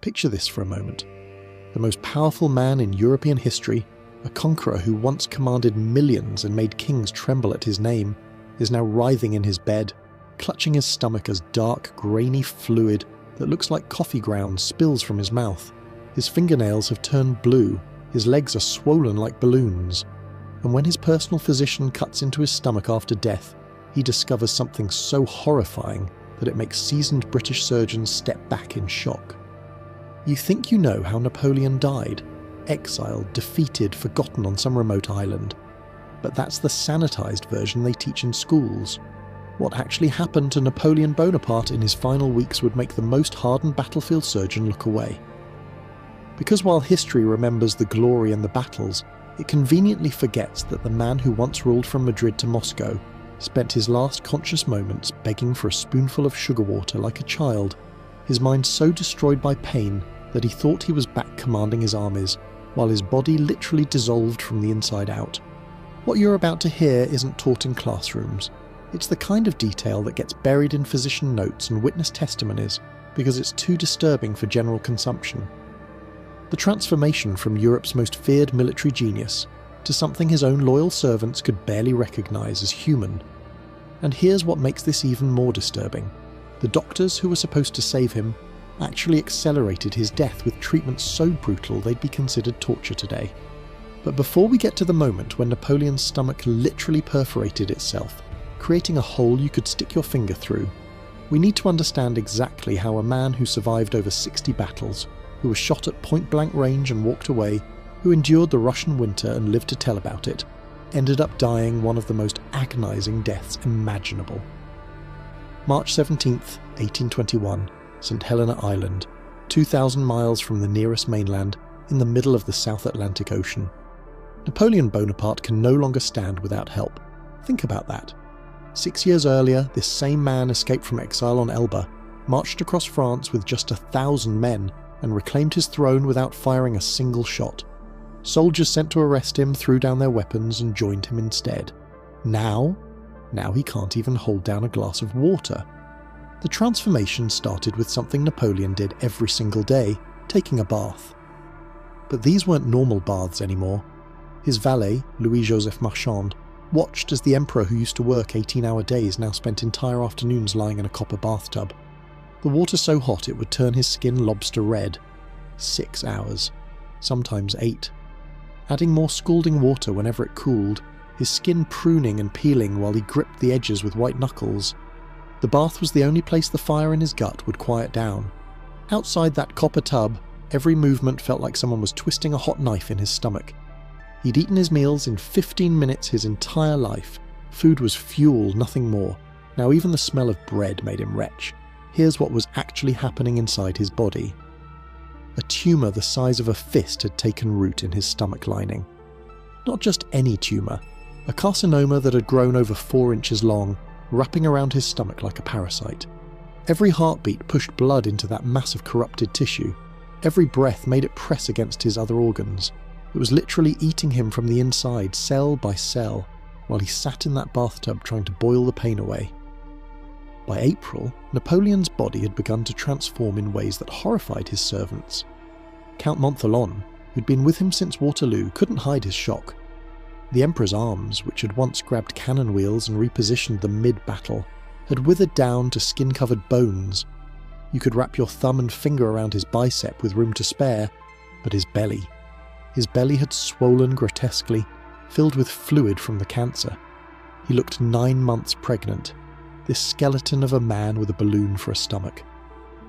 Picture this for a moment. The most powerful man in European history, a conqueror who once commanded millions and made kings tremble at his name, is now writhing in his bed, clutching his stomach as dark, grainy fluid that looks like coffee grounds spills from his mouth. His fingernails have turned blue, his legs are swollen like balloons. And when his personal physician cuts into his stomach after death, he discovers something so horrifying that it makes seasoned British surgeons step back in shock. You think you know how Napoleon died, exiled, defeated, forgotten on some remote island. But that's the sanitized version they teach in schools. What actually happened to Napoleon Bonaparte in his final weeks would make the most hardened battlefield surgeon look away. Because while history remembers the glory and the battles, it conveniently forgets that the man who once ruled from Madrid to Moscow spent his last conscious moments begging for a spoonful of sugar water like a child, his mind so destroyed by pain that he thought he was back commanding his armies, while his body literally dissolved from the inside out. What you're about to hear isn't taught in classrooms. It's the kind of detail that gets buried in physician notes and witness testimonies because it's too disturbing for general consumption. The transformation from Europe's most feared military genius to something his own loyal servants could barely recognise as human. And here's what makes this even more disturbing. The doctors who were supposed to save him actually accelerated his death with treatments so brutal they'd be considered torture today. But before we get to the moment when Napoleon's stomach literally perforated itself, creating a hole you could stick your finger through, we need to understand exactly how a man who survived over 60 battles, who was shot at point-blank range and walked away, who endured the Russian winter and lived to tell about it, ended up dying one of the most agonising deaths imaginable. March 17th, 1821, St. Helena Island, 2,000 miles from the nearest mainland, in the middle of the South Atlantic Ocean. Napoleon Bonaparte can no longer stand without help. Think about that. 6 years earlier, this same man escaped from exile on Elba, marched across France with just 1,000 men, and reclaimed his throne without firing a single shot. Soldiers sent to arrest him threw down their weapons and joined him instead. Now he can't even hold down a glass of water. The transformation started with something Napoleon did every single day, taking a bath. But these weren't normal baths anymore. His valet, Louis-Joseph Marchand, watched as the emperor who used to work 18-hour days now spent entire afternoons lying in a copper bathtub. The water so hot it would turn his skin lobster red. 6 hours, sometimes 8. Adding more scalding water whenever it cooled, his skin pruning and peeling while he gripped the edges with white knuckles. The bath was the only place the fire in his gut would quiet down. Outside that copper tub, every movement felt like someone was twisting a hot knife in his stomach. He'd eaten his meals in 15 minutes his entire life. Food was fuel, nothing more. Now even the smell of bread made him retch. Here's what was actually happening inside his body. A tumour the size of a fist had taken root in his stomach lining. Not just any tumour, a carcinoma that had grown over 4 inches long, wrapping around his stomach like a parasite. Every heartbeat pushed blood into that mass of corrupted tissue. Every breath made it press against his other organs. It was literally eating him from the inside, cell by cell, while he sat in that bathtub trying to boil the pain away. By April, Napoleon's body had begun to transform in ways that horrified his servants. Count Montholon, who'd been with him since Waterloo, couldn't hide his shock. The Emperor's arms, which had once grabbed cannon wheels and repositioned them mid-battle, had withered down to skin-covered bones. You could wrap your thumb and finger around his bicep with room to spare, but his belly had swollen grotesquely, filled with fluid from the cancer. He looked 9 months pregnant, this skeleton of a man with a balloon for a stomach.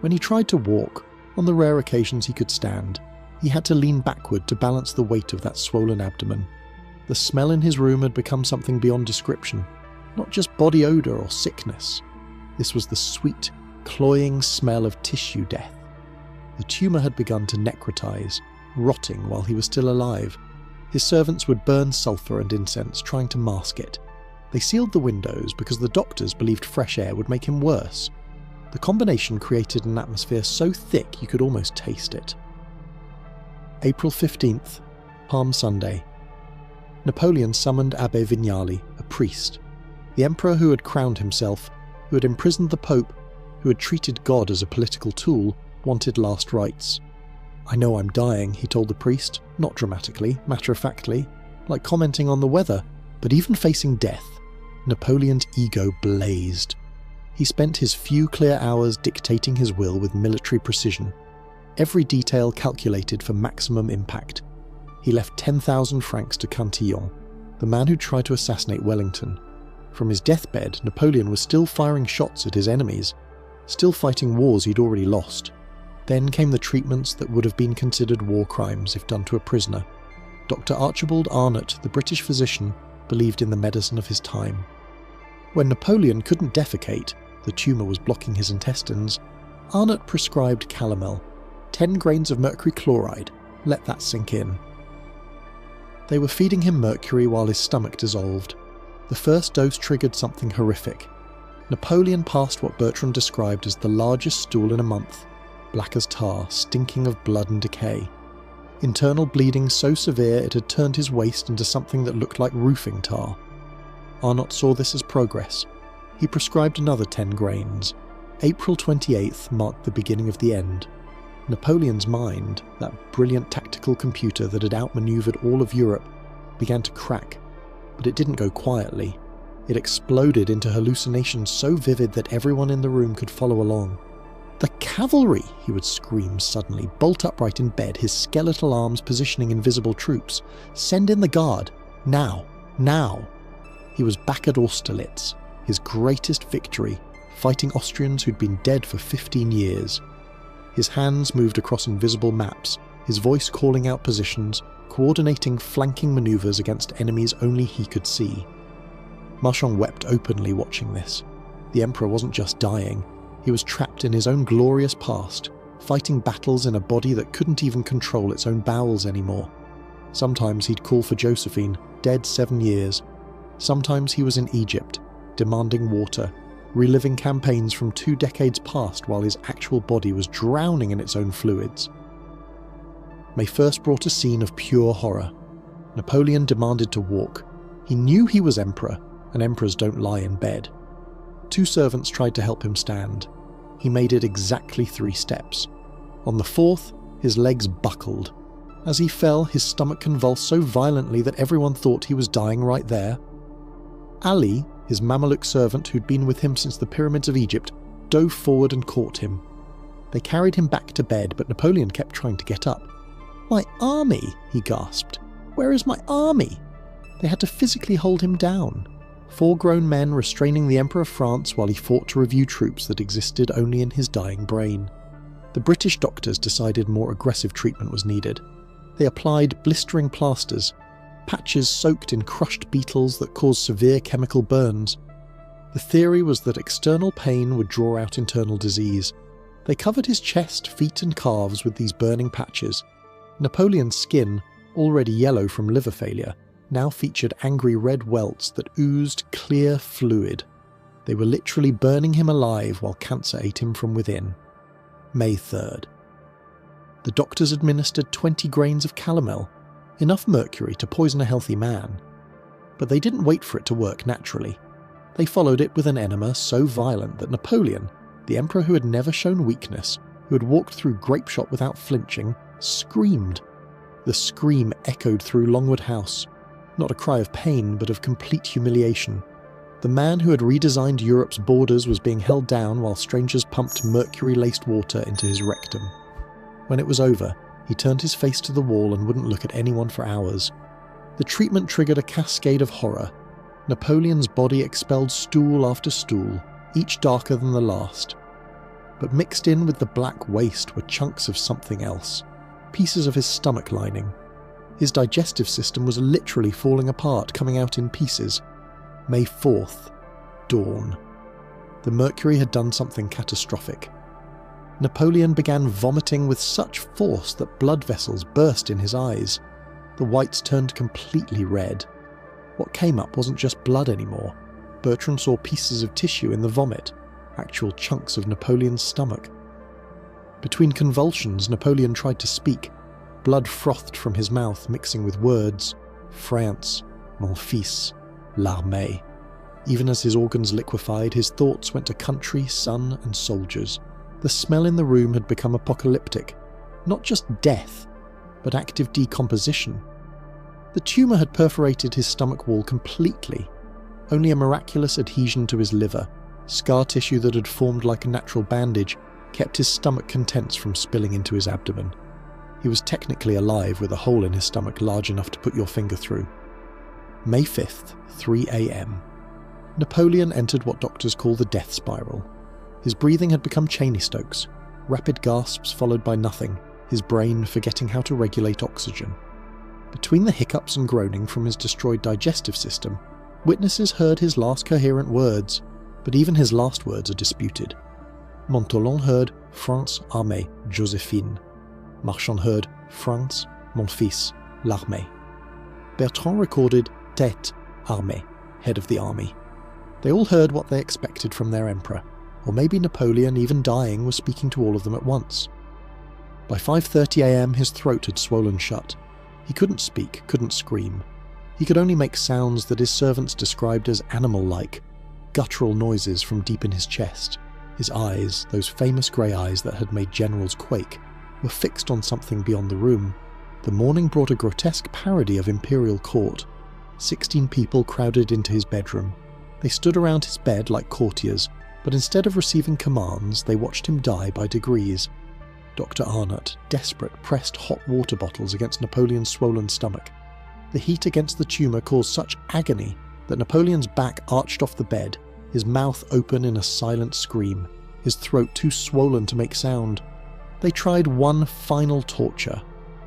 When he tried to walk, on the rare occasions he could stand, he had to lean backward to balance the weight of that swollen abdomen. The smell in his room had become something beyond description, not just body odour or sickness. This was the sweet, cloying smell of tissue death. The tumour had begun to necrotize, rotting while he was still alive. His servants would burn sulphur and incense, trying to mask it. They sealed the windows because the doctors believed fresh air would make him worse. The combination created an atmosphere so thick you could almost taste it. April 15th, Palm Sunday. Napoleon summoned Abbé Vignali, a priest. The emperor who had crowned himself, who had imprisoned the Pope, who had treated God as a political tool, wanted last rites. "I know I'm dying," he told the priest, not dramatically, matter-of-factly, like commenting on the weather, but even facing death, Napoleon's ego blazed. He spent his few clear hours dictating his will with military precision, every detail calculated for maximum impact. He left 10,000 francs to Cantillon, the man who tried to assassinate Wellington. From his deathbed, Napoleon was still firing shots at his enemies, still fighting wars he'd already lost. Then came the treatments that would have been considered war crimes if done to a prisoner. Dr. Archibald Arnott, the British physician, believed in the medicine of his time. When Napoleon couldn't defecate, the tumour was blocking his intestines, Arnott prescribed calomel, 10 grains of mercury chloride. Let that sink in. They were feeding him mercury while his stomach dissolved. The first dose triggered something horrific. Napoleon passed what Bertrand described as the largest stool in a month, black as tar, stinking of blood and decay. Internal bleeding so severe it had turned his waist into something that looked like roofing tar. Arnott saw this as progress. He prescribed another 10 grains. April 28th marked the beginning of the end. Napoleon's mind, that brilliant tactical computer that had outmaneuvered all of Europe, began to crack. But it didn't go quietly. It exploded into hallucinations so vivid that everyone in the room could follow along. "The cavalry!" he would scream suddenly, bolt upright in bed, his skeletal arms positioning invisible troops. "Send in the guard! Now! Now!" He was back at Austerlitz, his greatest victory, fighting Austrians who'd been dead for 15 years. His hands moved across invisible maps, his voice calling out positions, coordinating flanking manoeuvres against enemies only he could see. Marchand wept openly watching this. The Emperor wasn't just dying, he was trapped in his own glorious past, fighting battles in a body that couldn't even control its own bowels anymore. Sometimes he'd call for Josephine, dead 7 years. Sometimes he was in Egypt, demanding water, reliving campaigns from 2 decades past while his actual body was drowning in its own fluids. May 1st brought a scene of pure horror. Napoleon demanded to walk. He knew he was emperor, and emperors don't lie in bed. 2 servants tried to help him stand. He made it exactly 3 steps. On the 4th, his legs buckled. As he fell, his stomach convulsed so violently that everyone thought he was dying right there. Ali, his Mameluke servant who'd been with him since the pyramids of Egypt, dove forward and caught him. They carried him back to bed, but Napoleon kept trying to get up. "My army!" he gasped. "Where is my army?" They had to physically hold him down. 4 grown men restraining the Emperor of France while he fought to review troops that existed only in his dying brain. The British doctors decided more aggressive treatment was needed. They applied blistering plasters, patches soaked in crushed beetles that caused severe chemical burns. The theory was that external pain would draw out internal disease. They covered his chest, feet and calves with these burning patches. Napoleon's skin, already yellow from liver failure, now featured angry red welts that oozed clear fluid. They were literally burning him alive while cancer ate him from within. May 3rd. The doctors administered 20 grains of calomel, enough mercury to poison a healthy man. But they didn't wait for it to work naturally. They followed it with an enema so violent that Napoleon, the emperor who had never shown weakness, who had walked through grape shot without flinching, screamed. The scream echoed through Longwood House, not a cry of pain but of complete humiliation. The man who had redesigned Europe's borders was being held down while strangers pumped mercury-laced water into his rectum. When it was over, he turned his face to the wall and wouldn't look at anyone for hours. The treatment triggered a cascade of horror. Napoleon's body expelled stool after stool, each darker than the last. But mixed in with the black waste were chunks of something else, pieces of his stomach lining. His digestive system was literally falling apart, coming out in pieces. May 4th, dawn. The mercury had done something catastrophic. Napoleon began vomiting with such force that blood vessels burst in his eyes. The whites turned completely red. What came up wasn't just blood anymore. Bertrand saw pieces of tissue in the vomit, actual chunks of Napoleon's stomach. Between convulsions, Napoleon tried to speak. Blood frothed from his mouth, mixing with words. France, mon fils, l'armée. Even as his organs liquefied, his thoughts went to country, son and soldiers. The smell in the room had become apocalyptic. Not just death, but active decomposition. The tumour had perforated his stomach wall completely. Only a miraculous adhesion to his liver, scar tissue that had formed like a natural bandage, kept his stomach contents from spilling into his abdomen. He was technically alive with a hole in his stomach large enough to put your finger through. May 5th, 3 a.m. Napoleon entered what doctors call the death spiral. His breathing had become Cheney-Stokes, rapid gasps followed by nothing, his brain forgetting how to regulate oxygen. Between the hiccups and groaning from his destroyed digestive system, witnesses heard his last coherent words, but even his last words are disputed. Montholon heard France, armée, Joséphine. Marchand heard France, mon fils, l'armée. Bertrand recorded tête, armée, head of the army. They all heard what they expected from their emperor, or maybe Napoleon, even dying, was speaking to all of them at once. By 5:30 a.m. his throat had swollen shut. He couldn't speak, couldn't scream. He could only make sounds that his servants described as animal-like, guttural noises from deep in his chest. His eyes, those famous grey eyes that had made generals quake, were fixed on something beyond the room. The morning brought a grotesque parody of imperial court. 16 people crowded into his bedroom. They stood around his bed like courtiers, but instead of receiving commands, they watched him die by degrees. Dr. Arnott, desperate, pressed hot water bottles against Napoleon's swollen stomach. The heat against the tumour caused such agony that Napoleon's back arched off the bed, his mouth open in a silent scream, his throat too swollen to make sound. They tried one final torture,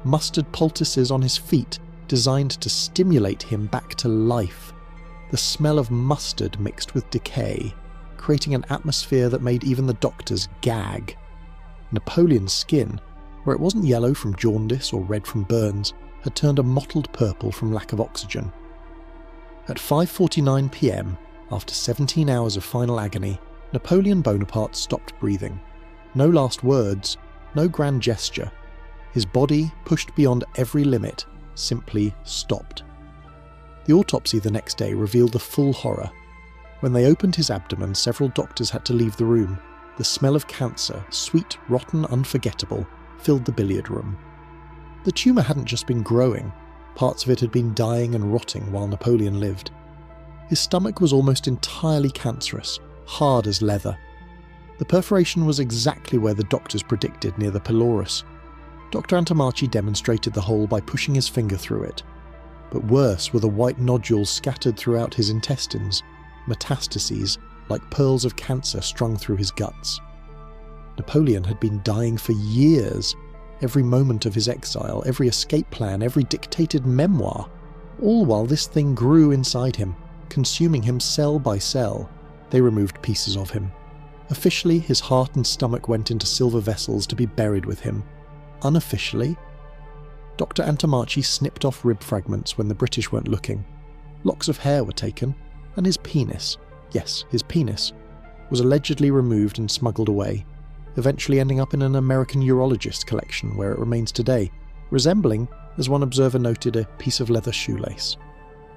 mustard poultices on his feet designed to stimulate him back to life. The smell of mustard mixed with decay, creating an atmosphere that made even the doctors gag. Napoleon's skin, where it wasn't yellow from jaundice or red from burns, had turned a mottled purple from lack of oxygen. At 5:49 p.m, after 17 hours of final agony, Napoleon Bonaparte stopped breathing. No last words, no grand gesture. His body, pushed beyond every limit, simply stopped. The autopsy the next day revealed the full horror. When they opened his abdomen, several doctors had to leave the room. The smell of cancer, sweet, rotten, unforgettable, filled the billiard room. The tumour hadn't just been growing, parts of it had been dying and rotting while Napoleon lived. His stomach was almost entirely cancerous, hard as leather. The perforation was exactly where the doctors predicted, near the pylorus. Dr. Antomarchi demonstrated the hole by pushing his finger through it. But worse were the white nodules scattered throughout his intestines, metastases like pearls of cancer strung through his guts. Napoleon had been dying for years, every moment of his exile, every escape plan, every dictated memoir, all while this thing grew inside him, consuming him cell by cell. They removed pieces of him. Officially, his heart and stomach went into silver vessels to be buried with him. Unofficially, Dr. Antomarchi snipped off rib fragments when the British weren't looking. Locks of hair were taken, and his penis, yes, his penis, was allegedly removed and smuggled away, eventually ending up in an American urologist collection where it remains today, resembling, as one observer noted, a piece of leather shoelace.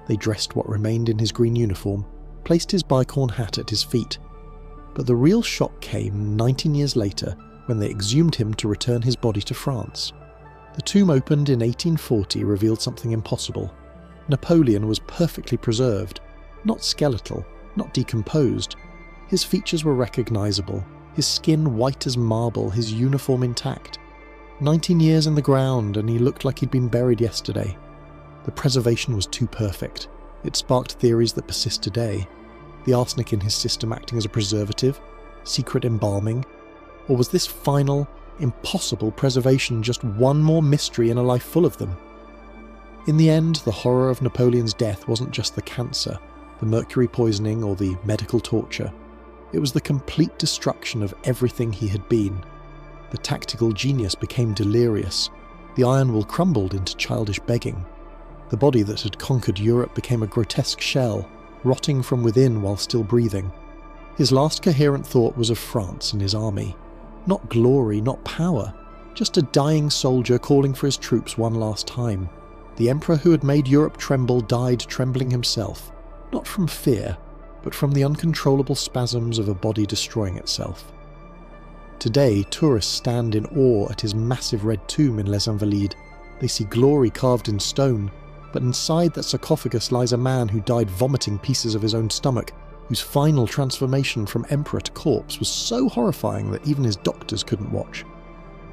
They dressed what remained in his green uniform, placed his bicorn hat at his feet. But the real shock came 19 years later when they exhumed him to return his body to France. The tomb opened in 1840 revealed something impossible. Napoleon was perfectly preserved, not skeletal, not decomposed. His features were recognizable, his skin white as marble, his uniform intact. 19 years in the ground and he looked like he'd been buried yesterday. The preservation was too perfect. It sparked theories that persist today. The arsenic in his system acting as a preservative, secret embalming, or was this final, impossible preservation just one more mystery in a life full of them? In the end, the horror of Napoleon's death wasn't just the cancer, the mercury poisoning or the medical torture. It was the complete destruction of everything he had been. The tactical genius became delirious. The iron will crumbled into childish begging. The body that had conquered Europe became a grotesque shell, rotting from within while still breathing. His last coherent thought was of France and his army. Not glory, not power, just a dying soldier calling for his troops one last time. The emperor who had made Europe tremble died trembling himself, not from fear, but from the uncontrollable spasms of a body destroying itself. Today, tourists stand in awe at his massive red tomb in Les Invalides. They see glory carved in stone, but inside that sarcophagus lies a man who died vomiting pieces of his own stomach, whose final transformation from emperor to corpse was so horrifying that even his doctors couldn't watch.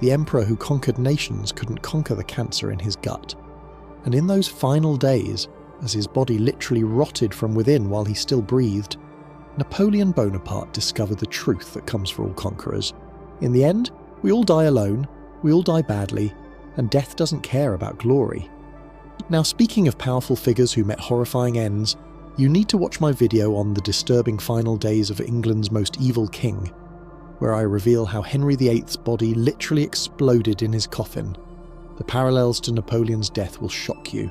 The emperor who conquered nations couldn't conquer the cancer in his gut. And in those final days, as his body literally rotted from within while he still breathed, Napoleon Bonaparte discovered the truth that comes for all conquerors. In the end, we all die alone, we all die badly, and death doesn't care about glory. Now, speaking of powerful figures who met horrifying ends, you need to watch my video on the disturbing final days of England's most evil king, where I reveal how Henry VIII's body literally exploded in his coffin. The parallels to Napoleon's death will shock you.